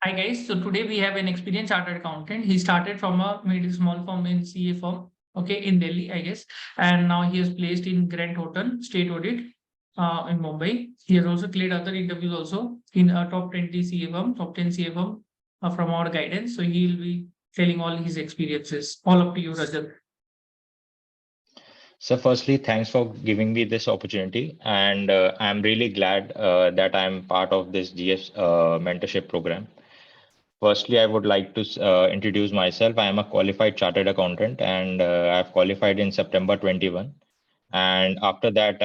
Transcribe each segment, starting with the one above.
Hi guys, so today we have an experienced chartered accountant. He started from a mid small firm in CA firm, okay, in Delhi, I guess, and now he is placed in Grant Thornton State Audit in Mumbai. He has also cleared other interviews also in a top 20 CA firm, top 10 CA firm from our guidance. So he will be telling all his experiences. All up to you, Rajat. So firstly, thanks for giving me this opportunity, and I'm really glad that I'm part of this GS mentorship program. Firstly, I would like to introduce myself. I am a qualified chartered accountant, and I've qualified in September 21. And after that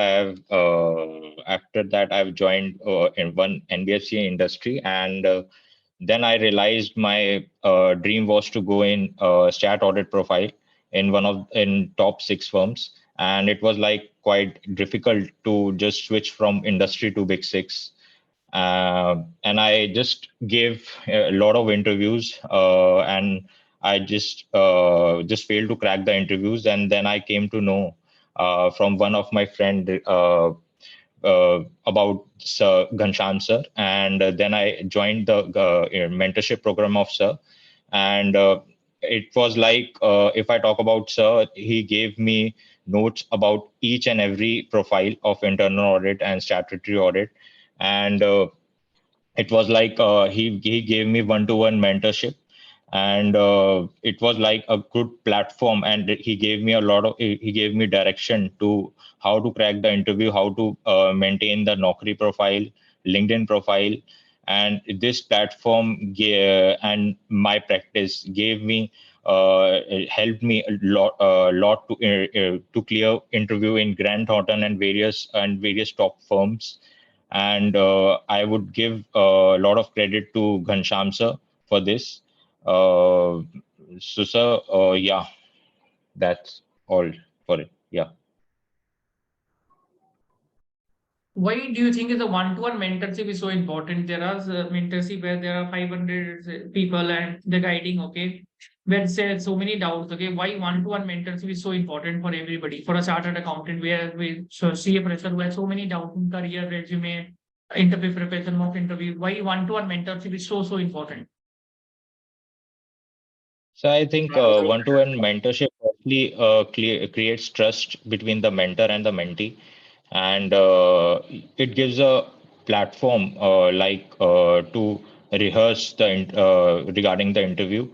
I've joined in one NBFC industry, and then I realized my dream was to go in stat audit profile in one of in top six firms, and it was like quite difficult to just switch from industry to big six. And I just gave a lot of interviews, and I just failed to crack the interviews. And then I came to know from one of my friend about Sir Ghansham sir, and then I joined the mentorship program of sir. And it was like, if I talk about sir, he gave me notes about each and every profile of internal audit and statutory audit. And it was like, he gave me one-to-one mentorship, and it was like a good platform, and he gave me direction to how to crack the interview, how to maintain the Naukri profile, LinkedIn profile. And this platform and my practice gave me it helped me a lot to clear interview in Grant Thornton and various top firms. And I would give a lot of credit to Ghansham sir for this. Uh, so, sir, yeah, that's all for it. Yeah. Why do you think is the one-to-one mentorship is so important? There are mentorship where there are 500 people and they're guiding, okay, where there's so many doubts, okay. Why one-to-one mentorship is so important for everybody, for a chartered accountant, where we so see a person who has so many doubts in career, resume, interview preparation, mock interview. Why one-to-one mentorship is so important? So I think one-to-one mentorship actually creates trust between the mentor and the mentee, and it gives a platform to rehearse regarding the interview.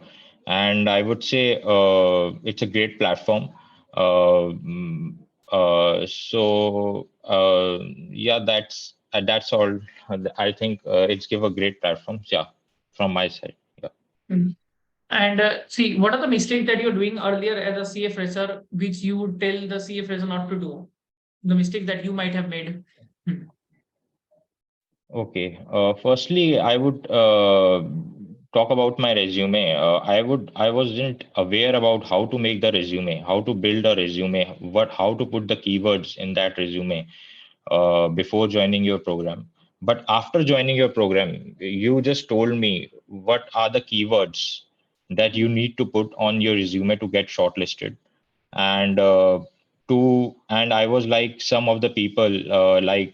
And I would say it's a great platform. Yeah, that's all. I think it's give a great platform. Yeah, from my side. Yeah. Mhm. And see, what are the mistakes that you're doing earlier as a CA fresher, which you would tell the CA fresher not to do? The mistake that you might have made. Hmm. Okay. Firstly, I would talk about my resume. I wasn't aware about how to make the resume, how to build a resume, how to put the keywords in that resume before joining your program. But after joining your program, you just told me what are the keywords that you need to put on your resume to get shortlisted. And and I was like, some of the people lack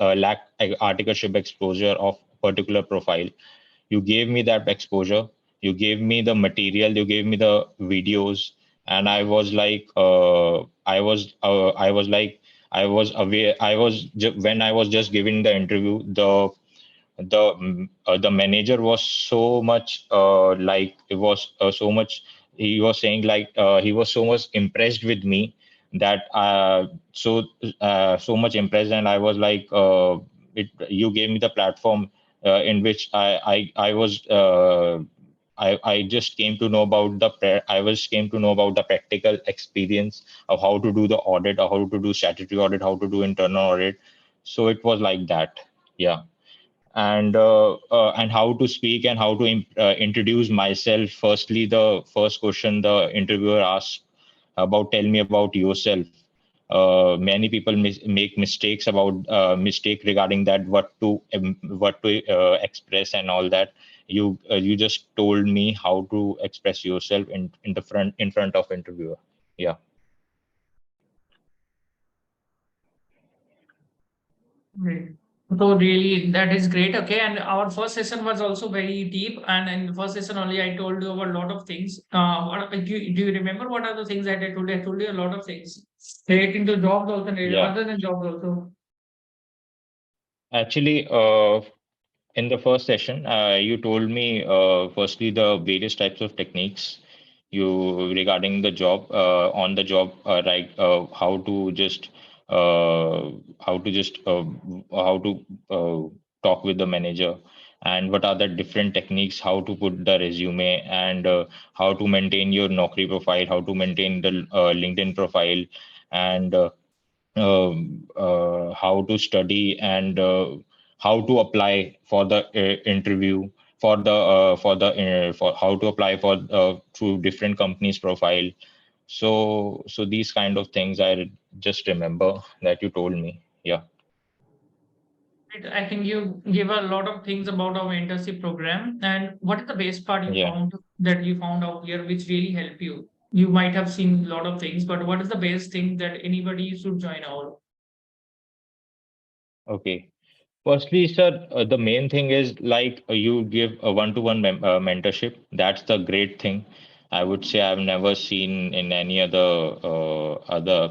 articleship exposure of particular profile. You gave me that exposure, you gave me the material, you gave me the videos. And I was like, I was aware. When I was just giving the interview, the manager was so much it was so much. He was saying like, he was so much impressed with me, that so much impressed. And I was like, you gave me the platform in which I was I just came to know about came to know about the practical experience of how to do the audit, or how to do statutory audit, how to do internal audit. So it was like that. Yeah. And how to speak and how to introduce myself. Firstly, the first question the interviewer asked about, tell me about yourself. Many people make mistakes about mistake regarding that, what to express and all that. You just told me how to express yourself in front of interviewer. Yeah. Great. So really, that is great. Okay, and our first session was also very deep. And in the first session only, I told you about a lot of things. Do you remember what are the things that I told you? I told you a lot of things relating to jobs also, and Yeah. other than jobs also. Actually, in the first session, you told me firstly the various types of techniques you regarding the job on the job, right? Uh, how to just how to talk with the manager, and what are the different techniques, how to put the resume, and how to maintain your Naukri profile, how to maintain the LinkedIn profile, and how to study, and how to apply for the interview, for how to apply for through different companies profile. So these kind of things I just remember that you told me. Yeah. I think you give a lot of things about our mentorship program. And what is the best part Yeah. you found out here, which really help you? You might have seen a lot of things, but what is the best thing that anybody should join our? Okay. Firstly, sir, the main thing is like you give a one-to-one mentorship. That's the great thing. I would say I've never seen in any other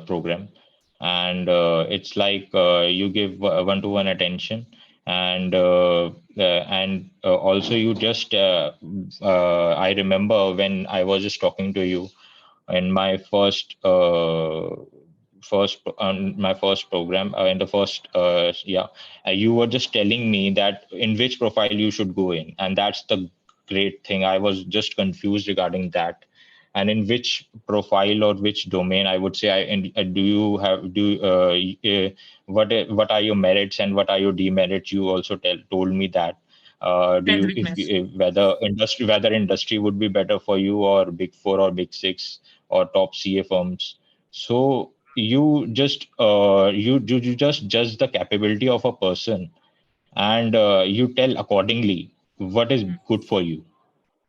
program, and it's like you give one-to-one attention, and also you just. I remember when I was just talking to you in my first program in the first yeah, you were just telling me that in which profile you should go in, and that's the great thing. I was just confused regarding that, and in which profile or which domain I would say do you have do what are your merits and what are your demerits. You also told me that do Strength, you weakness. whether industry would be better for you, or big four or big six or top CA firms. So you just judge the capability of a person, and you tell accordingly what is Mm, good for you.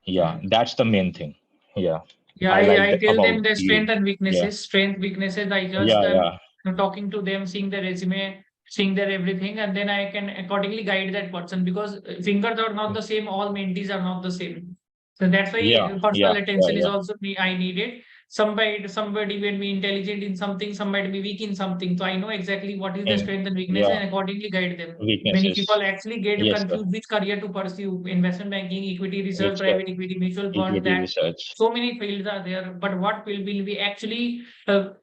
Yeah, mm. that's the main thing. Yeah, Yeah, I like I that tell them about their you. strength and Yeah, weaknesses. Strength, weaknesses, I judge yeah, them, yeah, talking to them, seeing their resume, seeing their everything, and then I can accordingly guide that person because fingers are not the same, all mentees are not the same. So that's yeah, why personal yeah, yeah, attention is yeah. also I needed. Somebody will be intelligent in something, somebody be weak in something. So I know exactly what is the And strength and weakness yeah, and accordingly guide them. Many people weaknesses. actually get Yes, sir. confused which career to pursue: investment banking, equity research, Which private equity, mutual fund. equity That research. so many fields are there, but what will be actually the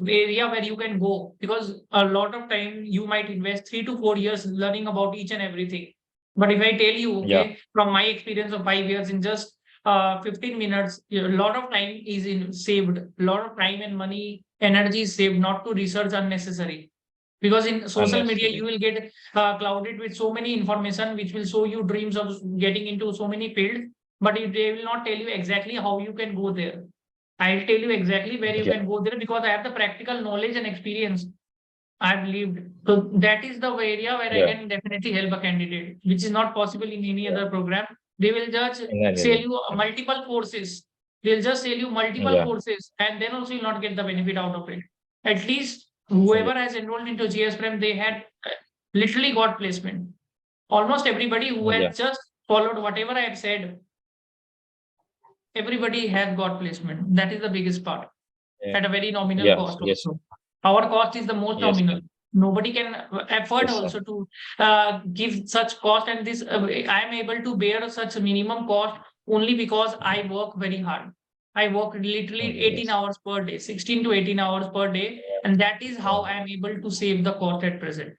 area where you can go, because a lot of time you might invest 3 to 4 years learning about each and everything. But if I tell you, Yeah, okay, from my experience of 5 years, in just 15 minutes, a lot of time is in saved, a lot of time and money, energy is saved, not to research unnecessary. Because in social media you unnecessary. will get clouded with so many information which will show you dreams of getting into so many fields, but they will not tell you exactly how you can go there. I'll tell you exactly where you Yeah, can go there because I have the practical knowledge and experience I've lived. So that is the area where I yeah, can definitely help a candidate, which is not possible in any yeah. other program. They will just And then, sell you multiple courses. They'll just sell you multiple yeah, courses, and then also you'll not get the benefit out of it. At least yeah, whoever has enrolled into GS Prem, they had literally got placement. Almost everybody who yeah, had just followed whatever I have said, everybody has got placement. That is the biggest part yeah. at a very nominal Yes, cost yes, also. Our cost is the most yes, nominal. sir. Nobody can afford Yes, sir. also to give such cost, and this I am able to bear such a minimum cost only because I work very hard. I work literally 18 Yes. hours per day, 16 to 18 hours per day, and that is how I am able to save the cost at present.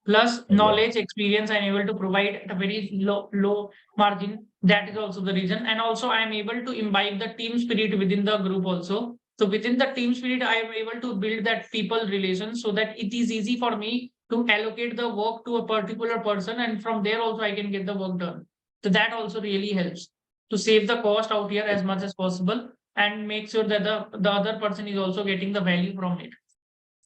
Plus Yeah. knowledge, experience, I'm able to provide at a very low margin. That is also the reason. And also I'm able to imbibe the team spirit within the group also. So within the team spirit, I am able to build that people relation so that it is easy for me to allocate the work to a particular person. And from there also I can get the work done. So that also really helps to save the cost out here as much as possible and make sure that the other person is also getting the value from it.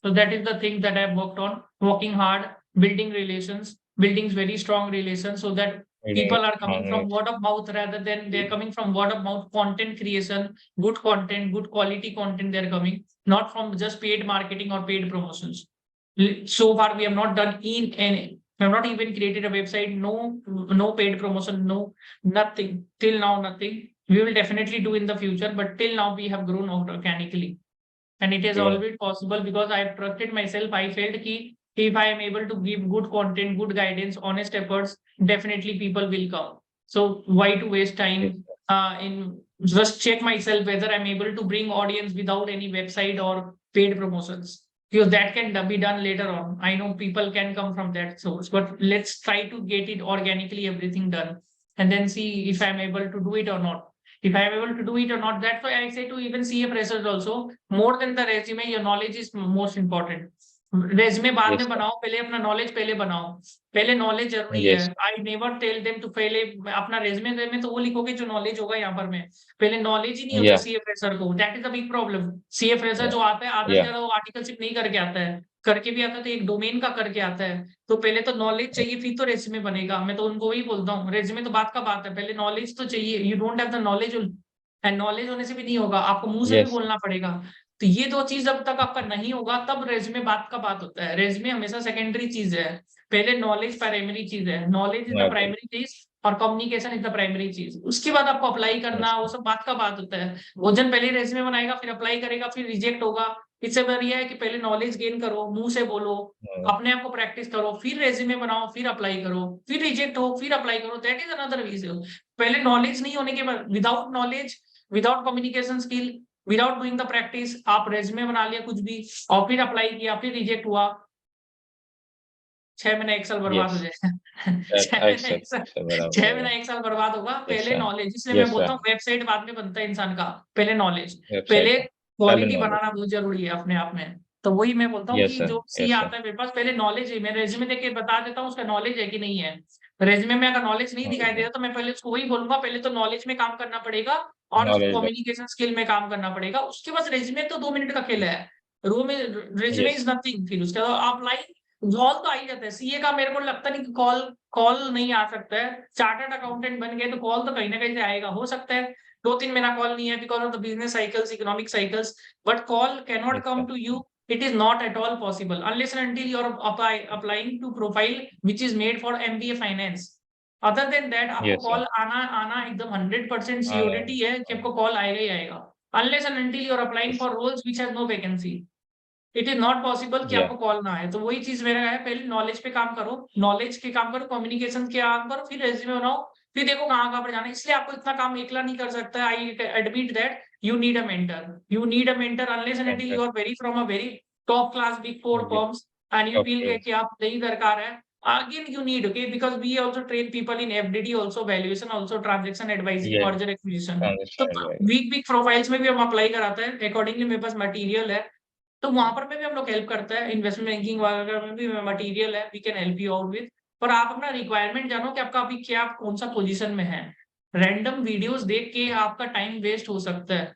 So that is the thing that I've worked on, working hard, building relations, building very strong relations so that Reading, people are coming from word of mouth rather than they're coming from word of mouth content creation, good content, good quality content they're coming, not from just paid marketing or paid promotions. So far, we have not done in any. I have not even created a website. No paid promotion. No, nothing till now. Nothing. We will definitely do in the future, but till now we have grown organically, and it is Yeah. always possible because I have trusted myself. I felt ki if I am able to give good content, good guidance, honest efforts, definitely people will come. So why to waste time in just check myself whether I'm able to bring audience without any website or paid promotions, because that can be done later on. I know people can come from that source, but let's try to get it organically, everything done, and then see if I'm able to do it or not. If I'm able to do it or not, that's why I say to even CA freshers also, more than the resume, your knowledge is most important. Resume बाद Yes, में sir. बनाओ, पहले अपना knowledge पहले बनाओ, पहले knowledge जरूरी है. Yes. I never tell them to पहले अपना रेज्यूमे में तो वो लिखोगे जो नॉलेज होगा. यहाँ पर मैं पहले नॉलेज ही नहीं होता Yeah. सीए फ्रेशर को. That is the big problem. CA fresher Yeah. जो आता है आधा से Yeah. ज्यादा वो आर्टिकलशिप नहीं करके आता है, करके भी आता है तो एक डोमेन का करके आता है. तो पहले तो नॉलेज चाहिए, फिर तो रेज्यूमे बनेगा. मैं तो उनको वही बोलता हूँ, रेज्यूमे तो बात का बात है, पहले नॉलेज तो चाहिए. You don't have the knowledge, and knowledge होने से भी नहीं होगा, आपको मुंह से भी Yes. बोलना पड़ेगा. तो ये दो चीज जब तक आपका नहीं होगा तब रेज्यूमे बात का बात होता है. रेज्यूमे हमेशा सेकेंडरी चीज है, पहले नॉलेज प्राइमरी चीज है. Knowledge is the Okay. Primary चीज और कम्युनिकेशन इज द प्राइमरी चीज. उसके बाद आपको अप्लाई करना, Yes. वो सब बात का बात होता है. वो जन पहले रेज्यूमे बनाएगा, फिर अप्लाई करेगा, फिर रिजेक्ट होगा. इससे बढ़िया है कि पहले नॉलेज गेन करो, मुंह से बोलो, अपने आप को प्रैक्टिस करो, फिर रेज्यूमे बनाओ, फिर अप्लाई करो, फिर रिजेक्ट हो, फिर अप्लाई करो. That is another reason. पहले नॉलेज नहीं होने के बाद, without knowledge, without communication skill, without doing the practice, आप रेज्यूमे बना लिया कुछ भी और फिर अप्लाई किया, फिर रिजेक्ट हुआ, 6 महीने 1 साल बर्बाद हो Yes. जाएगा. 6 I महीने 1 accept. साल, बराबर 6 है. महीने 1 साल बर्बाद होगा. Yes, पहले sir. नॉलेज, इसलिए मैं Yes, बोलता sir. हूँ वेबसाइट बाद में बनता है इंसान का, पहले नॉलेज. Website. पहले पहले क्वालिटी knowledge. बनाना बहुत जरूरी है अपने आप में. तो वही मैं बोलता हूँ Yes, कि sir. जो सी Yes, sir. आता है मेरे पास, पहले नॉलेज है. मैं रेज्यूमे देख के बता देता हूँ उसका नॉलेज है कि नहीं है. रेज्यूमे में अगर नॉलेज नहीं दिखाई Okay. देता तो मैं पहले उसको वही बोलूंगा, पहले तो नॉलेज में काम करना पड़ेगा और Knowledge. कम्युनिकेशन स्किल में काम करना पड़ेगा. उसके बाद रेज्यूमे तो 2 मिनट का खेल है. रो में रेज्यूमे Yes. Is nothing. फिर उसके बाद आप लाइन कॉल तो आ ही जाता है. सीए का मेरे को लगता नहीं कि कॉल कॉल नहीं आ सकता है. चार्टर्ड अकाउंटेंट बन गए तो कॉल तो कहीं ना कहीं से आएगा. हो सकता है 2-3 महीना कॉल नहीं है because of the business cycles, economic cycles, but call can not Yes, come sir. To you. It is not at all possible unless and until you are applying to profile which is made for MBA finance. Other than that आपको Yes, sir. Call आना आना एकदम 100% सीओडीटी है कि आपको call आएगा ही आएगा. Unless and until you are applying Yes. for roles which has no vacancy, it is not possible कि Yeah. आपको कॉल ना आए. तो वही चीज मेरा है, पहले नॉलेज पे काम करो, नॉलेज के काम करो, कम्युनिकेशन के काम करो, फिर रेज्यूमे बनाओ, फिर देखो कहाँ पर जाना है. इसलिए आपको इतना काम अकेला नहीं कर सकता. I admit that you need a mentor. You need a mentor unless and until Mentor. You are very from a very top class big 4 Yeah. Firms and you feel Okay. कि आप नहीं दरकार है. Again, you need, okay, because we also train people in FDD, also valuation, also transaction advisory, Yeah. merger acquisition. तो Understand. Right. Week profiles में भी हम apply कराते हैं. अकॉर्डिंगली मेरे पास मटेरियल है, तो वहां पर में भी हम लोग हेल्प करते हैं. इन्वेस्टमेंट बैंकिंग वगैरह में भी मटेरियल है, we can help you out with. पर आप अपना रिक्वायरमेंट जानो कि आपका अभी क्या, आप कौन सा पोजीशन में है. रैंडम वीडियोस देख के आपका टाइम वेस्ट हो सकता है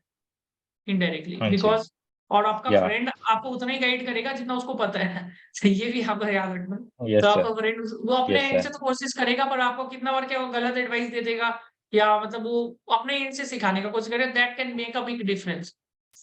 इनडायरेक्टली, हाँ जी. बिकॉज और आपका Yeah. फ्रेंड आपको उतना ही गाइड करेगा जितना उसको पता है. तो ये भी आपको याद रखना. तो Yes, sir. आपका फ्रेंड वो अपने Yes, एंड sir. से तो कोशिश करेगा, पर आपको कितना बार क्या वो गलत एडवाइस दे देगा, या मतलब वो अपने एंड से सिखाने का कोशिश करेगा. That can make a big difference.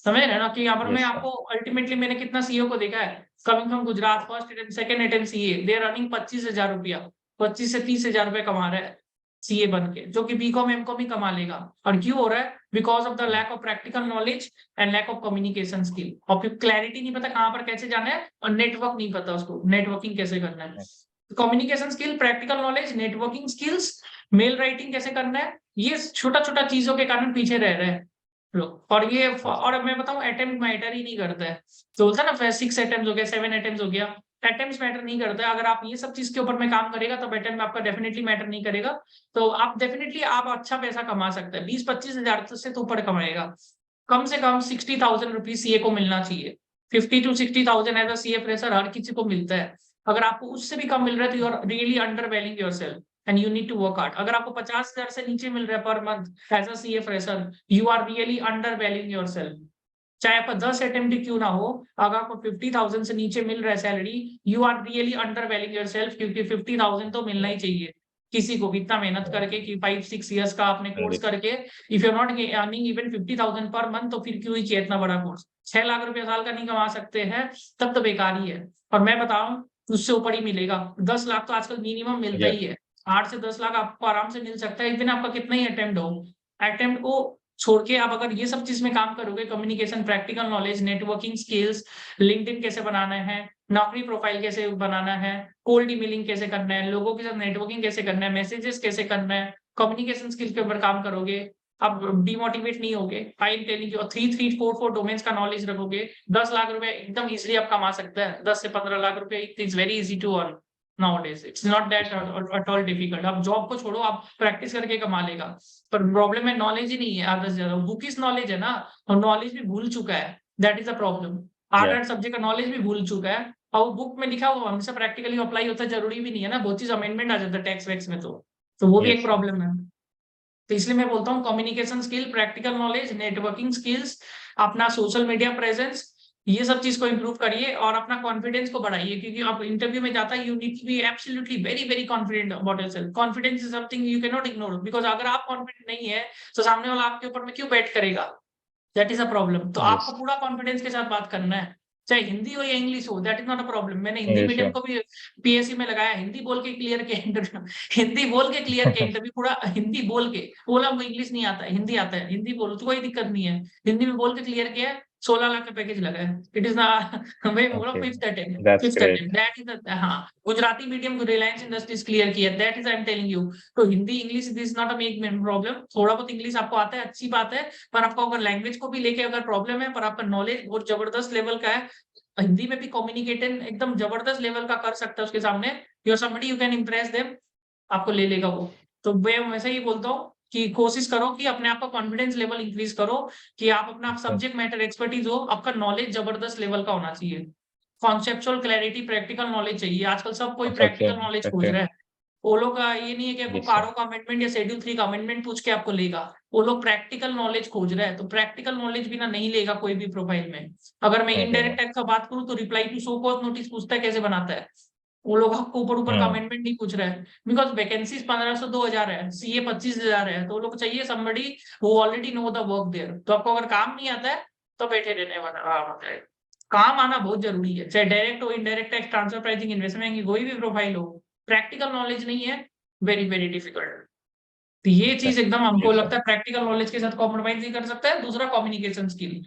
समझ रहे हैं ना कि यहाँ पर मैं Yes, sir. आपको अल्टीमेटली मैंने कितना सीईओ को देखा है coming from Gujarat, first attempt second attempt CA, they are earning 25,000 रुपया, 25 से 30,000 रुपया कमा रहा है सीए बन के, जो कि बीकॉम एमकॉम ही कमा लेगा. और क्यों हो रहा है? Because of the lack of practical knowledge and lack of communication skill. और फिर क्लैरिटी नहीं पता कहाँ पर कैसे जाना है, और नेटवर्क नहीं पता उसको, नेटवर्किंग कैसे करना है. Communication skill, practical knowledge, networking skills, mail writing कैसे करना है, ये छोटा छोटा चीजों के कारण पीछे रह रहे हैं लोग. और ये और मैं बताऊं अटेम्प्ट मैटर ही नहीं करता है. तो बोलता है ना 6 अटेम्प्ट हो गया, 7 अटेम्प्ट हो गया, अटेम्प्ट मैटर नहीं करता है. अगर आप ये सब चीज के ऊपर में काम करेगा तब अटेम्प्ट आपका डेफिनेटली मैटर नहीं करेगा. तो आप डेफिनेटली आप अच्छा पैसा कमा सकते हैं. 20-25 हजार से तो ऊपर कमाएगा. कम से कम 60,000 रुपीज सीए को मिलना चाहिए. 50 to 60,000 as a CA fresher हर किसी को मिलता है. अगर आपको उससे भी कम मिल रहा है तो you are really undervaluing yourself and you need to work hard. अगर आपको 50,000 से नीचे मिल रहा है पर month as a CA fresher, you are really undervaluing yourself. चाहे आपका 10 अटेम्प्ट क्यों ना हो, अगर आपको 50,000 से नीचे मिल रहा है salary, you are really undervaluing yourself. क्योंकि 50,000 तो मिलना ही चाहिए किसी को भी, इतना मेहनत करके कि 5-6 इयर्स का आपने कोर्स करके. If you are not earning even 50,000 per month, तो फिर क्यों ही किया इतना बड़ा कोर्स. 6 लाख रुपए साल का नहीं कमा सकते हैं तब तो बेकार ही है. और मैं बताऊं उससे ऊपर ही मिलेगा। 10 लाख तो आजकल मिनिमम मिलता Yeah. ही है। 8 से 10 लाख आपको आराम से मिल सकता है, इवन आपका कितना ही अटेम्प्ट हो। अटेम्प्ट को छोड़ के आप अगर ये सब चीज में काम करोगे, communication, practical knowledge, networking skills, LinkedIn कैसे बनाना है, नौकरी प्रोफाइल कैसे बनाना है, कोल्ड ईमेलिंग कैसे करना है, लोगों के साथ नेटवर्किंग कैसे करना है, मैसेजेस कैसे करना है, कम्युनिकेशन स्किल्स के ऊपर काम करोगे, आप डिमोटिवेट नहीं होगे। आई एम टेलिंग यू, 3-4 डोमेन्स का नॉलेज रखोगे, 10 लाख रुपए एकदम इजीली आप कमा सकते हैं। 10 से 15 लाख रुपए, it is very easy to earn nowadays. It's not that at all difficult. आप जॉब को छोड़ो, आप प्रैक्टिस करके कमा लेगा। पर प्रॉब्लम है नॉलेज ही नहीं है, आधा से ज्यादा बुकिश नॉलेज है ना, और नॉलेज भी भूल चुका है। That is a problem. Yeah. 8 subject का नॉलेज भी भूल चुका है, और बुक में लिखा हुआ हमेशा प्रैक्टिकली अप्लाई होता है, जरूरी भी नहीं है ना, बहुत चीज अमेंडमेंट आ जाता है टैक्स वैक्स में, तो वो भी Yes. एक प्रॉब्लम है। तो इसलिए मैं बोलता हूँ communication skill, practical knowledge, networking skills, अपना सोशल मीडिया प्रेजेंस, ये सब चीज को इम्प्रूव करिए और अपना कॉन्फिडेंस को बढ़ाइए, क्योंकि आप इंटरव्यू में जाता है, you need to be absolutely very very confident about yourself. Confidence is something you can not ignore, because अगर आप कॉन्फिडेंट नहीं है तो सामने वाला आपके ऊपर में क्यों बैट करेगा? That is a problem. तो Yes. आपको पूरा कॉन्फिडेंस के साथ बात करना है, चाहे हिंदी हो या इंग्लिश हो, that is not a problem. मैंने हिंदी Yes. Medium Sure. को भी पीएससी में लगाया, हिंदी बोल के क्लियर किया इंटरव्यू, हिंदी बोल के क्लियर किया इंटरव्यू पूरा, हिंदी बोल के बोला, मुझे इंग्लिश नहीं आता है, हिंदी आता है, हिंदी बोलो तो कोई दिक्कत नहीं है, हिंदी में बोल के क्लियर किया, 16 लाख का पैकेज लगा है। इट इज ना वही बोला, Okay. Fifth attempt, That's fifth great. Attempt, that is, हाँ। Gujarati medium Reliance industries clear किया, that is I am telling you. तो Hindi English this not a make problem, थोड़ा बहुत इंग्लिश आपको आता है, अच्छी बात है, पर आपको अगर लैंग्वेज को भी लेके अगर प्रॉब्लम है, पर आपका नॉलेज बहुत जबरदस्त लेवल का है, हिंदी में भी कम्युनिकेशन एकदम जबरदस्त लेवल का कर सकता है उसके सामने, you are somebody you can impress them, आपको ले लेगा वो। तो मैं वैसे ही बोलता हूँ कि कोशिश करो कि अपने आप का कॉन्फिडेंस लेवल इंक्रीज करो, कि आप अपना Okay. सब्जेक्ट मैटर एक्सपर्टीज हो, आपका नॉलेज जबरदस्त लेवल का होना चाहिए, कॉन्सेप्चुअल क्लैरिटी, प्रैक्टिकल नॉलेज चाहिए। आजकल सब कोई प्रैक्टिकल Okay. नॉलेज खोज Okay. रहा है। वो लोग का ये नहीं है कि आपको Yes, sir. कारो का अमेंडमेंट या शेड्यूल 3 का अमेंडमेंट पूछ के आपको लेगा, वो लोग प्रैक्टिकल नॉलेज खोज रहे हैं। तो प्रैक्टिकल नॉलेज बिना नहीं लेगा कोई भी प्रोफाइल में। अगर मैं Okay. इनडायरेक्ट टैक्स का बात करूं तो reply to show cause notice पूछता है कैसे बनाता है, वो लोग आपको ऊपर ऊपर का Hmm. अमेंडमेंट नहीं पूछ रहे हैं, बिकॉज वैकेंसीज 1500 2000 है, सीए 25,000 है, तो वो लोग चाहिए somebody who already know the work there. तो आपको अगर काम नहीं आता है तो बैठे रहने वाला होता है। काम आना बहुत जरूरी है, चाहे डायरेक्ट हो, indirect tax, transfer pricing, investment की कोई भी प्रोफाइल हो, प्रैक्टिकल नॉलेज नहीं है, वेरी वेरी डिफिकल्ट। तो ये Okay. चीज एकदम हमको Yes, sir. लगता है प्रैक्टिकल नॉलेज के साथ कॉम्प्रोमाइज नहीं कर सकता है। दूसरा कम्युनिकेशन स्किल,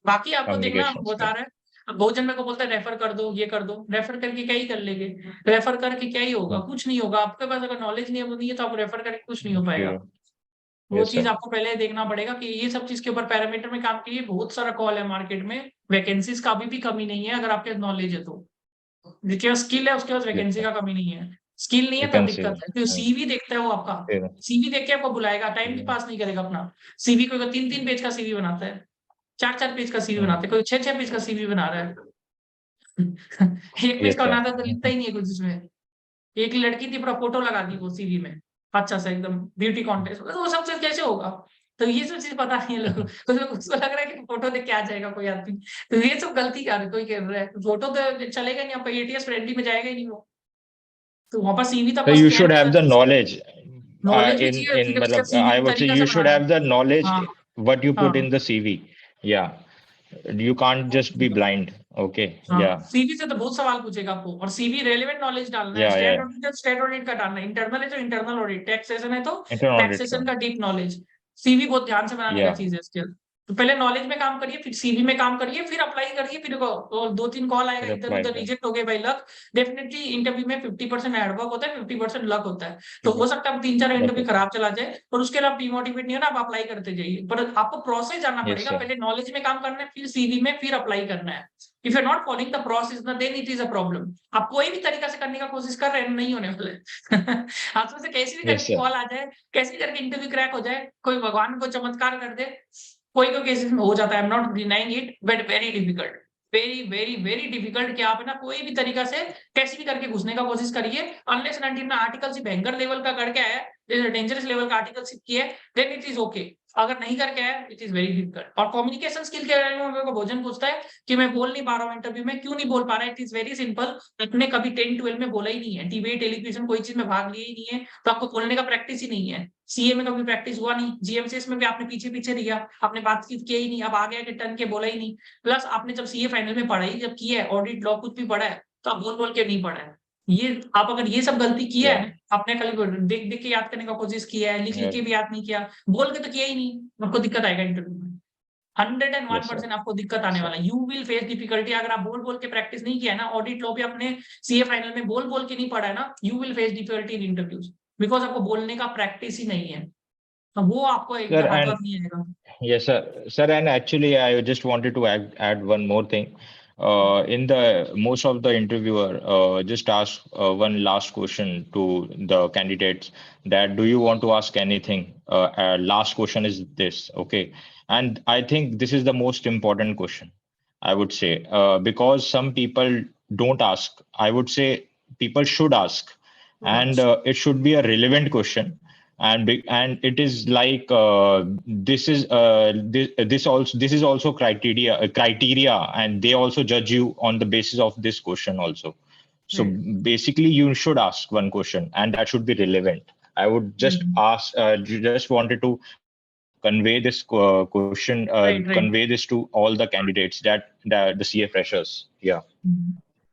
बाकी आपको देखना Communication बता skill. रहा है। अब बहुत जन मेरे को बोलता है रेफर कर दो, ये कर दो, रेफर करके क्या ही कर लेंगे? रेफर करके क्या ही होगा? Hmm. कुछ नहीं होगा। आपके पास अगर नॉलेज नहीं है, वो नहीं है, तो आप रेफर करके कुछ नहीं हो पाएगा। Okay. वो Yes, चीज sir. आपको पहले देखना पड़ेगा कि ये सब चीज के ऊपर पैरामीटर में काम कीजिए। बहुत सारा कॉल है मार्केट में, वैकेंसीज का अभी भी कमी नहीं है, अगर आपके नॉलेज है तो। जिसके पास स्किल है उसके पास Yes, वैकेंसी sir. का कमी नहीं है, स्किल नहीं You है तब can see दिक्कत that. है। तो Hmm. सीवी देखता है वो आपका, Yeah. सीवी देख के आपको बुलाएगा, टाइम भी Hmm. पास नहीं करेगा अपना। सीवी को 3-3 पेज का सीवी बनाता है, 4-4 पेज का सीवी Hmm. बनाते हैं, कोई 6-6 पेज का सीवी बना रहा है। एक पेज Yes, का sir. बनाता है तो लिखता ही नहीं है कुछ इसमें। एक लड़की थी, पूरा फोटो लगा दी वो सीवी में, अच्छा सा एकदम ब्यूटी कॉन्टेस्ट, वो सब चीज कैसे होगा? तो ये सब चीज पता नहीं है लोगों को, तो उसको लग रहा है कि फोटो देख के आ जाएगा कोई आदमी। तो ये सब गलती कर कोई कर रहा है, फोटो तो चलेगा नहीं, आपका एटीएस फ्रेंडली में जाएगा ही नहीं वो। तो वहाँ पर सीवी तो So आपका you scan should have the knowledge. Knowledge भी चाहिए, In फिर उसका मतलब, सीवी I किस would say तरीके you से should बनाना have the है। knowledge हाँ what you put हाँ in the CV. Yeah. You can't just be blind. Okay. हाँ, Yeah. सीवी से तो बहुत सवाल पूछेगा आपको, और सीवी रेलेवेंट नॉलेज डालना है। Yeah. State Yeah. Audit state audit का डालना है, इंटरनल है तो इंटरनल ऑडिट, टैक्सेशन है तो Internal audit. टैक्सेशन का डीप नॉलेज। सीवी बहुत ध्यान से बनाने का Yeah. चीज है इसके। तो पहले नॉलेज में काम करिए, फिर सीवी में काम करिए, फिर अप्लाई करिए, फिर 2-3 कॉल आएगा, फिर इधर apply उधर कर. रिजेक्ट हो गए बाई लक। डेफिनेटली इंटरव्यू में 50% हार्डवर्क होता है, 50% लक होता है। तो हो सकता है 3-4 Luck इंटरव्यू होता है. खराब चला जाए, और उसके लिए आप डिमोटिवेट नहीं होना, आप अप्लाई करते जाइए। पर आपको प्रोसेस जानना Yes, पड़ेगा, sir. पहले नॉलेज में काम करना है, फिर सीवी में, फिर अप्लाई करना है। If you not following the process ना, then it is a problem. आप कोई भी तरीका से करने का कोशिश कर रहे हैं, नहीं होने वाले। आप में से कैसे भी Yes, करके sir. कॉल आ जाए, कैसे भी करके इंटरव्यू क्रैक हो जाए, कोई भगवान को चमत्कार कर दे, कोई कोई केसेस में हो जाता है, I am not denying it, but very difficult, very very very difficult. कि आप है ना कोई भी तरीका से कैसे भी करके घुसने का कोशिश करिए, अनलेस एंड अनटिल ना आर्टिकलशिप भयंकर लेवल का करके आया है, डेंजरस लेवल का आर्टिकलशिप किया है, देन इट इज ओके। अगर नहीं करके आया, इट इज वेरी डिफिकल्ट। और कम्युनिकेशन स्किल के बारे में मेरे को भोजन पूछता है कि मैं बोल नहीं पा रहा हूँ इंटरव्यू में, क्यों नहीं बोल पा रहा है? इट इज वेरी सिंपल, आपने कभी 10-12 में बोला ही नहीं है, टीवी टेलीविजन कोई चीज में भाग लिया ही नहीं है, तो आपको बोलने का प्रैक्टिस ही नहीं है। सीए में कभी प्रैक्टिस हुआ नहीं, जीएमसीएस में भी आपने पीछे पीछे रिया, आपने बातचीत किया ही नहीं, अब आ गया कि टर्न के बोला ही नहीं। प्लस आपने जब सीए फाइनल में पढ़ाई जब की है, ऑडिट लॉ कुछ भी पढ़ा है, तो आप बोल बोल के नहीं पढ़ा है। ये आप अगर ये सब गलती किया Yeah. है, आपने खाली देख देख के याद करने का कोशिश किया है, लिख लिख Yeah. के भी याद नहीं किया, बोल के तो किया ही नहीं, आपको दिक्कत आएगा इंटरव्यू में। Yes, sir. 101% आपको दिक्कत आने Sir. वाला है। You will face difficulty. अगर आप बोल बोल के प्रैक्टिस नहीं किया है ना, ऑडिट लॉ पे अपने सीए फाइनल में बोल बोल के नहीं पढ़ा है ना, you will face difficulty in interviews, because आपको बोलने का प्रैक्टिस ही नहीं है, तो वो आपको एक Sir, हाथ and वर्क नहीं आएगा। yes, sir. Sir, and actually, I just wanted to add one more thing. In the most of the interviewer just ask one last question to the candidates that do you want to ask anything? Last question is this, okay? And I think this is the most important question, I would say, because some people don't ask. I would say people should ask, and it should be a relevant question, and it is like this is also criteria, and they also judge you on the basis of this question also. So Right. basically you should ask one question and that should be relevant. I would just ask just wanted to convey this question, Right, right. convey this to all the candidates that the CA freshers. Yeah.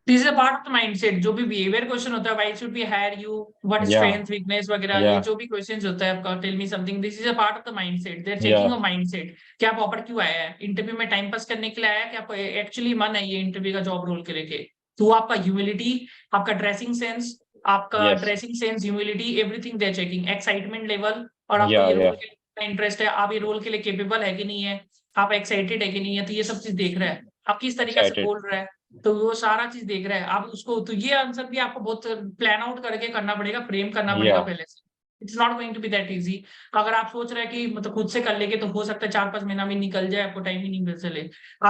This is a part of the mindset. जो भी behaviour question होता है, why should be hire you, what Yeah. Strength weakness वगैरह, ये Yeah. जो भी questions होता है आपका, tell me something, this is a part of the mindset. They are checking Yeah. A mindset कि आप ऑफर क्यों आया है, इंटरव्यू में टाइम पास करने के लिए आया है कि आपको एक्चुअली मन है ये इंटरव्यू का जॉब रोल के लेके। तो आपका ह्यूमिलिटी, आपका ड्रेसिंग सेंस, आपका Yes. Dressing sense, humility, everything they are checking, excitement level, और आपको Yeah. ये रोल Yeah. के लिए इंटरेस्ट है, आप ये रोल के लिए केपेबल है कि नहीं है, आप एक्साइटेड है कि नहीं है, तो ये सब चीज देख रहा है। आप किस तरीके से Excited. बोल रहा है, तो वो सारा चीज देख रहा है। आप उसको, तो ये आंसर भी आपको बहुत प्लान आउट करके करना पड़ेगा, फ्रेम करना पड़ेगा Yeah. पहले से। It's not going to be that easy. अगर आप सोच रहे हैं कि मतलब खुद से कर लेंगे, तो हो सकता है 4-5 महीना में निकल जाए, आपको टाइम ही नहीं मिल चले।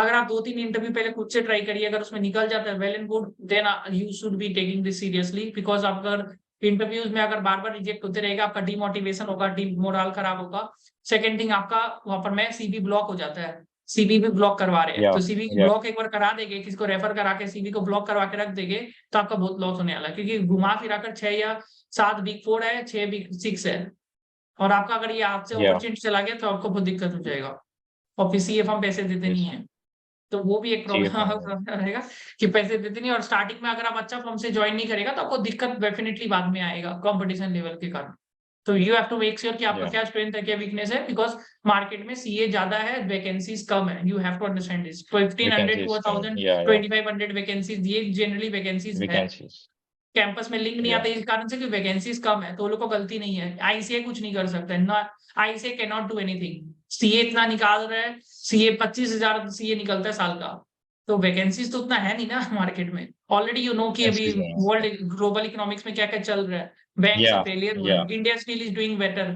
अगर आप 2-3 इंटरव्यू पहले खुद से ट्राई करिए, अगर उसमें निकल जाता है, well and good, then you should be taking this seriously, because आप अगर इंटरव्यूज में अगर बार बार रिजेक्ट होते रहेगा, आपका डिमोटिवेशन होगा, मोरल खराब होगा। सेकेंड थिंग, आपका वहां पर में सीबी ब्लॉक हो जाता है, सीबी भी ब्लॉक करवा रहे हैं, तो Yeah. CB Yeah. ब्लॉक एक बार करा देंगे, किसी को रेफर करा के सीबी को ब्लॉक करवा के रख देंगे, तो आपका बहुत लॉस होने वाला है, क्योंकि घुमा फिरा कर 6 या 7 बिग 4 है, 6 बिग 6 है, और आपका अगर ये आपसे Yeah. अपॉर्चुनिटी चला गया, तो आपको बहुत दिक्कत हो जाएगा। और फिर सीएफ हम पैसे देते नहीं Yes. है, तो वो भी एक CA प्रॉब्लम final. रहेगा कि पैसे देते नहीं, और स्टार्टिंग में अगर आप अच्छा फर्म से ज्वाइन नहीं करेगा, तो आपको दिक्कत डेफिनेटली बाद में आएगा कंपटीशन लेवल के कारण। तो you have to make sure कि आपका Yeah. क्या स्ट्रेंथ है, क्या वीकनेस है, बिकॉज मार्केट में सीए ज्यादा है, वैकेंसीज कम है, you have to understand this. 1500 to Vacancies come. 1000, Yeah. Yeah. 2500 vacancies, ये जनरली वैकेंसीज है। Vacancies. कैंपस में लिंक नहीं Yeah. आता इस कारण से कि वैकेंसीज कम है, तो लोग को गलती नहीं है। आईसीए कुछ नहीं कर सकता है ना, ICA can not do anything. CA इतना निकाल रहा है, सीए 25,000 सीए निकलता है साल का, तो वैकेंसीज तो उतना है नहीं ना मार्केट में। ऑलरेडी यू नो कि अभी Vacancies are. World global economics में क्या क्या चल रहा है, बैंक Yeah. फेलियर हो रहा Yeah. है, India still is doing better.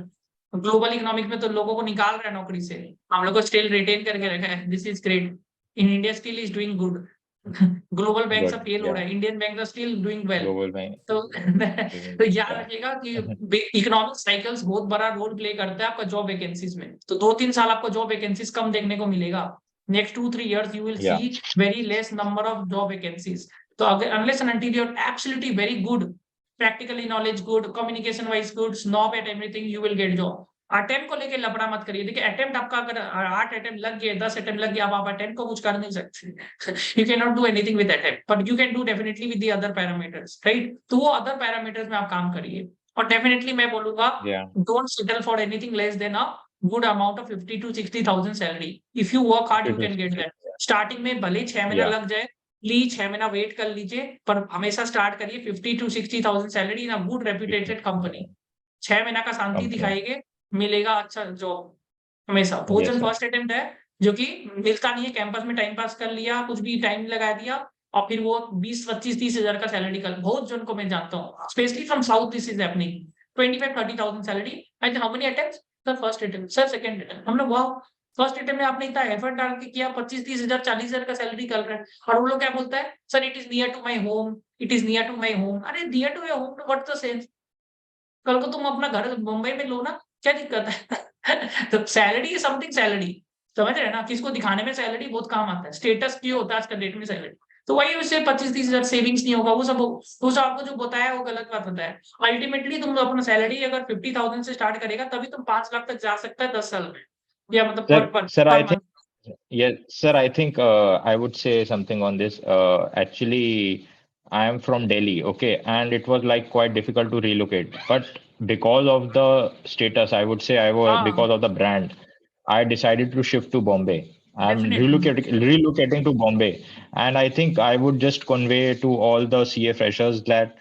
Global economics में तो लोगों को निकाल रहा है नौकरी से, हम लोग को स्टिल रिटेन करके रखा है, this is great. In India still is doing good. Global bank सब Good. फेल हो रहा Yeah. है, Indian bank still doing well. Global bank. तो तो याद Yeah. रखिएगा कि इकोनॉमिक साइकिल्स बहुत बड़ा रोल प्ले करता है आपका जॉब वैकेंसीज में। तो 2-3 साल आपको जॉब वैकेंसीज कम देखने को मिलेगा। Next 2-3 years you will Yeah. See very less number of job vacancies. तो अगर unless and until you are absolutely very good, practically knowledge good, communication wise good, snob at everything, you will get job. Attempt को लेके लफड़ा मत करिए। देखिए attempt आपका अगर 8 अटेम्प्ट लग गए, 10 अटेम्प्ट लग गया, आप अटेम्प्ट को कुछ कर नहीं सकते। you cannot do anything with attempt, but you can do definitely with the other parameters, right? तो वो other parameters में आप काम करिए। और definitely मैं बोलूंगा, Yeah. don't settle for anything less than a good amount of 50 to 60,000 salary. If you work hard, you can get that. Starting में भले 6 महीना Yeah. लग जाए, प्लीज 6 महीना वेट कर लीजिए, पर हमेशा स्टार्ट करिए 50 to 60,000 salary in a good reputed company. 6 महीना का शांति Okay. दिखाएंगे, मिलेगा अच्छा जॉब हमेशा। बहुत Yes, जन sir. फर्स्ट अटेम्प्ट है जो कि मिलता नहीं है, कैंपस में टाइम पास कर लिया, कुछ भी टाइम लगा दिया, और फिर वो 20, 25, 30 हजार का सैलरी निकल। बहुत जन को मैं जानता हूँ, specially from south this is happening. 25-30,000 salary. I think how many attempts? Sir first attempt, sir second attempt. हम लोग वाह, फर्स्ट अटेम्प्ट में आपने इतना एफर्ट डाल के किया, 25-30 हजार, 40 हजार का सैलरी निकल रहा है, और वो लोग क्या बोलता है, sir it is near to my home, it is near to my home. अरे near to your home, what's the sense? कल को तुम अपना घर मुंबई में लो ना, क्या दिक्कत है? तो सैलरी इज समथिंग, सैलरी समझ रहे हैं ना, किसको दिखाने में सैलरी बहुत काम आता है, स्टेटस क्यों होता है आज का डेट में सैलरी। तो वही उससे 25-30 हजार सेविंग्स नहीं होगा, वो सब आपको जो बताया वो गलत बात होता है। अल्टीमेटली तुम अपना सैलरी अगर 50,000 से स्टार्ट करेगा, तभी तुम 5 लाख तक जा सकता है 10 साल में, या मतलब Sir, पर I think, month. yeah, sir, I think I would say something on this. Actually, I am from Delhi, okay, and it was like quite difficult to relocate. But because of the status, I would say I was हाँ, because of the brand, I decided to shift to Bombay. I'm definitely. relocating to Bombay, and I think I would just convey to all the CA freshers that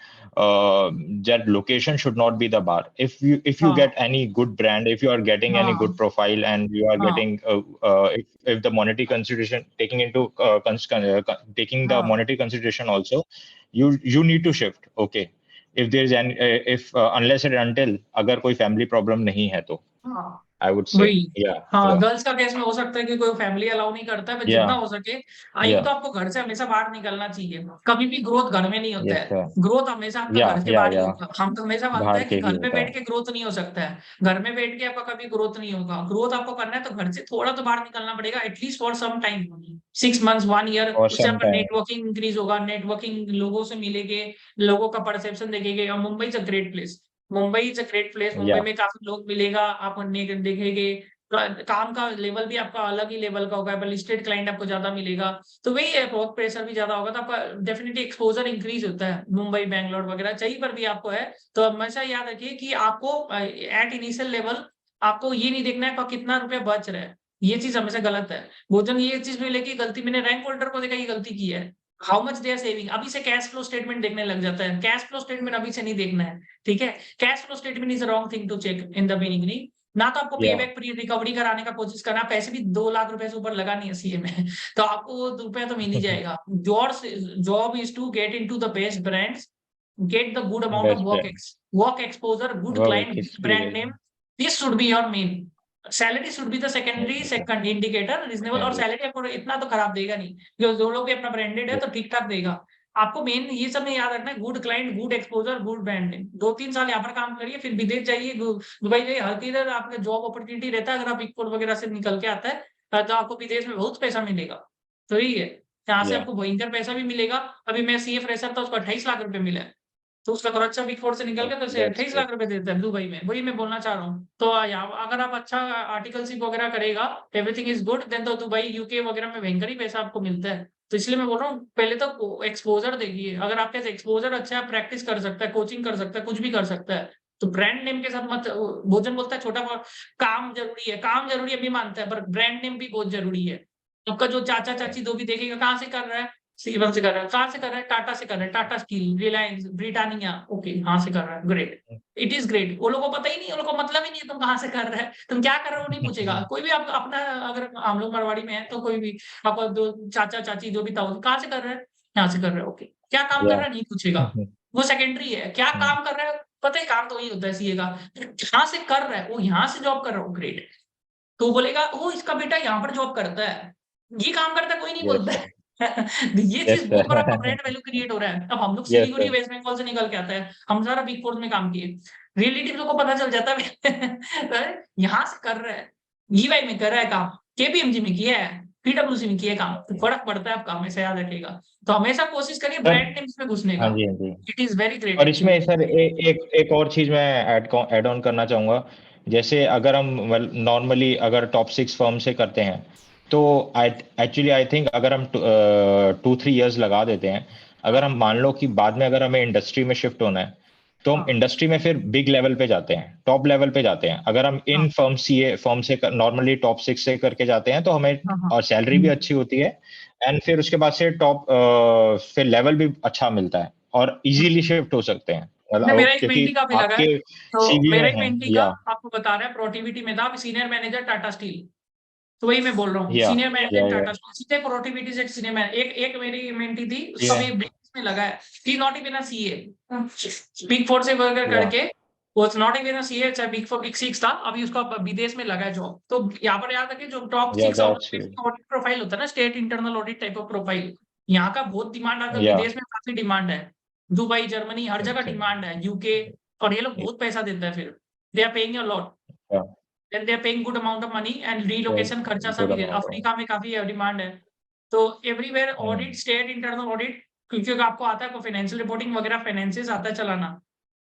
that location should not be the bar. If you हाँ, get any good brand, if you are getting any हाँ, good profile, and you are हाँ, getting if the monetary consideration taking into taking the हाँ, monetary consideration also, you need to shift. Okay, if there is any if unless and until अगर कोई family problem नहीं है तो हाँ, I would say वही। yeah हाँ, yeah girls का केस में हो सकता है कि कोई फैमिली अलाउ नहीं करता है, बट जितना yeah हो सके आई yeah तो आपको घर से हमेशा बाहर निकलना चाहिए। कभी भी ग्रोथ घर में नहीं होता yes है, sir ग्रोथ हमेशा आपका yeah घर के yeah बाहर ही yeah होगा। हम तो हमेशा मानते बाहर हैं कि के ही घर में होता बैठ है के ग्रोथ नहीं हो सकता है, घर में बैठ के आपका कभी ग्रोथ नहीं होगा। ग्रोथ आपको करना है तो घर से थोड़ा तो बाहर निकलना पड़ेगा, at least for some time, 6 months 1 year. और उससे सम आपका टाइम नेटवर्किंग इंक्रीज होगा, नेटवर्किंग लोगों से मिलेंगे, लोगों का परसेप्शन देखेंगे। और Mumbai is a great place, Mumbai is a great place. Mumbai या में काफी लोग मिलेगा, आप देखेंगे काम का लेवल भी आपका अलग ही लेवल का होगा, लिस्टेड क्लाइंट आपको ज्यादा मिलेगा। तो वही है, वर्क प्रेशर भी ज्यादा होगा तो आपका डेफिनेटली एक्सपोजर इंक्रीज होता है। मुंबई बैंगलोर वगैरह कहीं पर भी आपको है तो हमेशा याद रखिए कि आपको एट इनिशियल लेवल आपको ये नहीं देखना है कि कितना रुपया बच रहा है। ये चीज हमेशा गलत है। भोजन ये चीज में लेके गलती मैंने रैंक होल्डर को देखा, ये गलती की है। How much they are saving, अभी से कैश फ्लो स्टेटमेंट देखने लग जाता है। कैश फ्लो स्टेटमेंट अभी से नहीं देखना है, ठीक है। Cash flow statement is wrong thing to check in the beginning. ना तो आपको पे या बैक रिकवरी कराने का कोशिश करना, पैसे भी 2 लाख रुपए से ऊपर लगा नहीं है सीए में तो आपको वो रुपया तो मिल ही जाएगा। Your job is to get into the best brands, get the good amount of best friend work exposure, good work client, good brand experience name. This should be your main. Salary should be the secondary second indicator reasonable. और secondary salary आपको इतना तो खराब देगा नहीं, जो लोग भी अपना ब्रांडेड है तो ठीक ठाक देगा। आपको मेन ये सब में याद रखना है, good client, good exposure, good brand name. 2-3 साल यहाँ पर काम करिए, फिर विदेश जाइए, दुबई जाइए, हर किधर आपका जॉब अपॉर्चुनिटी रहता है। अगर आप बिग फोर वगैरह से निकल के आता है तो आपको विदेश में बहुत पैसा मिलेगा। तो यही है, यहाँ से या आपको भयंकर पैसा भी मिलेगा। अभी मैं सीए फ्रेशर था, उसको 28 लाख रुपए मिला है। तो उसका खर्चा बिग फोर से निकल के तो दैट्स 28 ग्रेट लाख रुपए देता है दुबई में। वही मैं बोलना चाह रहा हूँ। तो यहाँ अगर आप अच्छा आर्टिकलशिप वगैरह करेगा, एवरीथिंग इज गुड, देन तो दुबई यूके वगैरह में भयंकर ही पैसा आपको मिलता है। तो इसलिए मैं बोल रहा हूँ, पहले तो एक्सपोजर देखिए। अगर आपके पास एक्सपोजर अच्छा है, प्रैक्टिस कर सकता है, कोचिंग कर सकता है, कुछ भी कर सकता है, तो ब्रांड नेम के साथ मत। भोजन बोलता है छोटा काम जरूरी है, काम जरूरी अभी मानता है, पर ब्रांड नेम भी बहुत जरूरी है। आपका जो चाचा चाची दो भी देखेगा, कहाँ से कर रहा है, सीवन से कर रहा है, कहाँ से कर रहा है, टाटा से कर रहा है, Tata steel, Reliance, Britannia, okay, हाँ से कर रहा है, ग्रेट। It is great. वो लोगों को पता ही नहीं, वो लोगों को मतलब ही नहीं है तुम कहाँ से कर रहे हैं, तुम क्या कर रहे हो, वो नहीं पूछेगा कोई भी। आप अपना, अगर हम लोग मारवाड़ी में है तो कोई भी आपका दो चाचा चाची जो भी था, कहाँ से कर रहे हैं, यहाँ से कर रहे हैं, ओके। क्या काम कर या रहा है नहीं पूछेगा, वो सेकेंडरी है। क्या काम कर रहा है, पता है, काम तो वही होता है सीए का। यहाँ से कर रहा है, वो यहाँ से जॉब कर रहा हूँ, ग्रेट। तो वो बोलेगा वो इसका बेटा यहाँ पर जॉब करता है, ये काम करता है, कोई नहीं यस बोलता सर है ये यस चीज बहुत बड़ा आपका सर ब्रांड वैल्यू क्रिएट हो रहा है। अब हम लोग यस सिलीगुड़ी सर वेस्ट बंगाल से निकल के आता है, हम सारा बिग फोर में काम किए, रियलिटी लोगों को पता चल जाता है यहाँ से कर रहा है, ईवाई में कर रहा है काम, केपीएमजी में किया है, पीडब्ल्यूसी में किया है काम, तो फर्क पड़ता है आपका, हमेशा याद रखेगा। तो हमेशा कोशिश करिए सर ब्रांड नेम्स में घुसने हाँ का। जी हाँ जी इट इज वेरी ग्रेट और एक्चुअली। इसमें सर एक और चीज मैं ऐड ऑन करना चाहूंगा। जैसे अगर हम नॉर्मली अगर टॉप 6 फर्म से करते हैं तो आई थिंक अगर हम 2-3 इयर्स लगा देते हैं, अगर हम मान लो कि बाद में अगर हमें इंडस्ट्री में शिफ्ट होना है तो हम हाँ, इंडस्ट्री में फिर बिग लेवल पे जाते हैं, टॉप लेवल पे जाते हैं। अगर हम हाँ, इन फर्म से नॉर्मली टॉप 6 से करके जाते हैं तो हमें हाँ, हाँ। और सैलरी भी अच्छी होती है, एंड फिर उसके बाद से फिर लेवल भी अच्छा मिलता है और इजीली शिफ्ट हो सकते हैं मेरा एक क्योंकि मेंटी काफी लगा है, आपके तो सीवी मेरा में एक है मेंटी का आपको बता रहा है, प्रोटिविटी में था, सीनियर मैनेजर टाटा स्टील। तो वही मैं बोल रहा हूँ, या सीनियर मैनेजर या टाटा स्टील, सीधे प्रोटिविटी से सीनियर मैनेजर। एक एक मेरी मेंटी थी, उसका या भी बिजनेस में लगा है, he not even a CA, big four से वर्कर या करके, वो नॉट इवन अ सीए, चाहे बिग फोर बिग सिक्स था, अभी उसका विदेश में लगा है जॉब। तो यहाँ पर याद रखिए, जो टॉप या 6 दैट्स गुड ऑडिट प्रोफाइल होता है ना, state internal audit type of profile, यहाँ का बहुत डिमांड आता है, या विदेश में काफी डिमांड है। दुबई, जर्मनी, हर जगह डिमांड है, यूके। और ये लोग बहुत पैसा देता है, फिर they are paying a lot, या then they are paying good amount of money and relocation खर्चा गुड सभी है। अमाउंट ऑफ अफ्रीका में काफी डिमांड है। तो everywhere audit, state internal audit, क्योंकि आपको आता है फाइनेंशियल रिपोर्टिंग वगैरह, फाइनेंसिस आता है चलाना,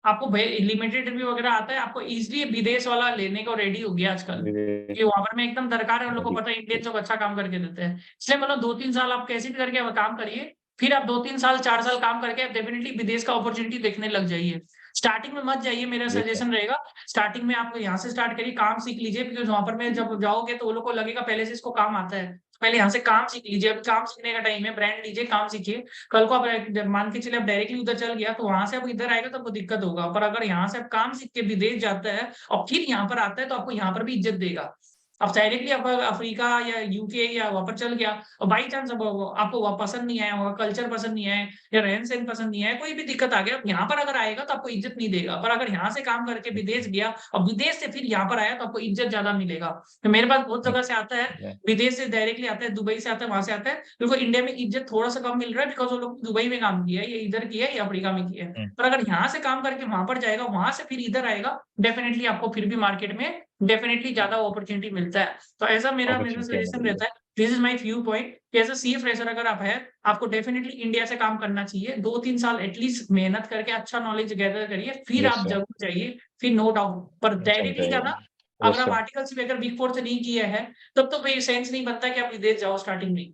आपको लिमिटेड रिव्यू वगैरह आता है, आपको इजीली विदेश वाला लेने को रेडी हो गया आजकल, कि वहां पर में एकदम दरकार है। उन लोग को पता है इंडियन लोग अच्छा काम करके देते हैं, इसलिए मतलब 2-3 साल आप कैसे भी करके अब काम करिए, फिर आप 2-3 साल 4 साल काम करके आप डेफिनेटली विदेश का अपॉर्चुनिटी देखने लग जाइए। स्टार्टिंग में मत जाइए, मेरा Yes, sir. सजेशन रहेगा स्टार्टिंग में आप यहाँ से स्टार्ट करिए, काम सीख लीजिए, बिकॉज़ वहाँ पर में जब जाओगे तो वो लोग को लगेगा पहले से इसको काम आता है। पहले यहाँ से काम सीख लीजिए, अभी काम सीखने का टाइम है, ब्रांड लीजिए, काम सीखिए। कल को आप मान के चलिए आप डायरेक्टली उधर चल गया, तो वहाँ से आप इधर आएगा तो आपको दिक्कत होगा। पर अगर यहाँ से आप काम सीख के विदेश जाता है और फिर यहाँ पर आता है, तो आपको यहाँ पर भी इज़्ज़त देगा। अब डायरेक्टली आप अफ्रीका या यूके या वहाँ पर चल गया और बाई चांस अब आपको वहाँ पसंद नहीं आया होगा, कल्चर पसंद नहीं आया या रहन-सहन पसंद नहीं आया, कोई भी दिक्कत आ गया, यहाँ पर अगर आएगा तो आपको इज़्ज़त नहीं देगा। पर अगर यहाँ से काम करके विदेश गया और विदेश से फिर यहाँ पर आया तो आपको इज़्ज़त ज़्यादा मिलेगा। तो मेरे पास बहुत जगह से आता है, Yeah. विदेश से डायरेक्टली आता है, दुबई से आता है, वहाँ से आता है। उनको इंडिया में इज़्ज़त थोड़ा-सा कम मिल रहा है बिकॉज़ वो लोग दुबई में काम किया है, या इधर किया है या अफ्रीका में किया है। Hmm. पर अगर यहाँ से काम करके वहाँ पर जाएगा, वहाँ से फिर इधर आएगा, डेफिनिटली आपको फिर भी मार्केट में डेफिनिटली ज़्यादा अपॉर्चुनिटी मिलता है। तो ऐसा मेरा Opportunity सजेशन available. रहता है। This is my view point कि एज़ अ सीए फ्रेशर अगर आप हैं, आपको डेफिनिटली इंडिया से काम करना चाहिए। 2-3 साल एटलीस्ट मेहनत करके अच्छा नॉलेज गैदर करिए, फिर Yes, आप sir. ज़रूर जाइए, फिर नो डाउट। पर डायरेक्टली समझाइए. जाना, Yes, अगर आप sir. आर्टिकल से अगर बिग 4 से नहीं किया है, तब तो कोई सेंस नहीं बनता कि आप विदेश जाओ स्टार्टिंग में ही।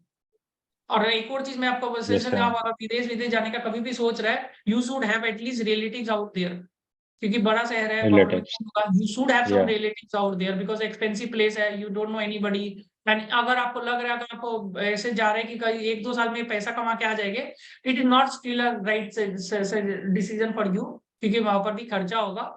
और एक और चीज़ मैं आपको Yes, सजेशन sir. आप अगर विदेश जाने का कभी भी सोच रहा है, you should have at least relatives out there. क्योंकि बड़ा शहर है, वहाँ पर में Relatives. You should have some Yeah. Relatives out there because expensive place है, you don't know anybody. And अगर आपको लग रहा है, अगर आपको ऐसे जा रहे हैं कि कहीं 1-2 साल में पैसा कमा के आ जाएँगे, it is not still a right decision for you, क्योंकि वहाँ पर भी खर्चा होगा।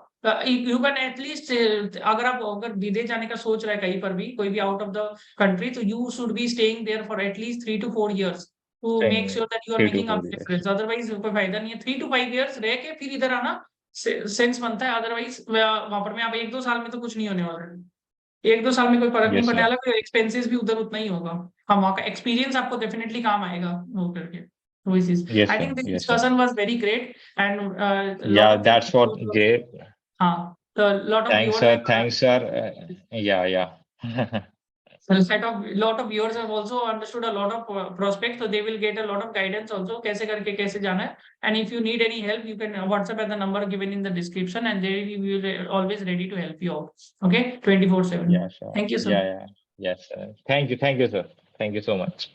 यू कैन एटलीस्ट अगर विदेश जाने का सोच रहा है कहीं पर भी, कोई भी आउट ऑफ द कंट्री, तो you should be staying there for at least 3 to 4 years to make Saying sure that you are 3 to making a 4 years. Difference. Otherwise कोई फायदा नहीं है। 3 टू 5 इयर्स रह के फिर इधर आना सेंस बनता है। अदरवाइज वहां पर में आप 1-2 साल में तो कुछ नहीं होने वाला है। 1-2 साल में कोई फर्क नहीं Yes, पड़ने sir. वाला, कोई एक्सपेंसेस भी उधर उतना ही होगा। हाँ, वहाँ का एक्सपीरियंस आपको डेफिनिटली काम आएगा वो करके। वही चीज, Yes, I sir. Think this Yes, sir. Discussion was very great and lot Yeah, of that's what things. great. हाँ, तो lot of Thanks, viewers sir. Thanks, sir. Yeah, yeah. so lot of viewers have also understood a lot of prospects, so they will get a lot of guidance also कैसे करके कैसे जाना है। And if you need any help, you can WhatsApp at the number given in the description, and they will be always ready to help you out. Okay, 24/7. Yeah, sure. Thank you, sir. Yeah, yeah. Yes, sir. Thank you, sir. Thank you so much.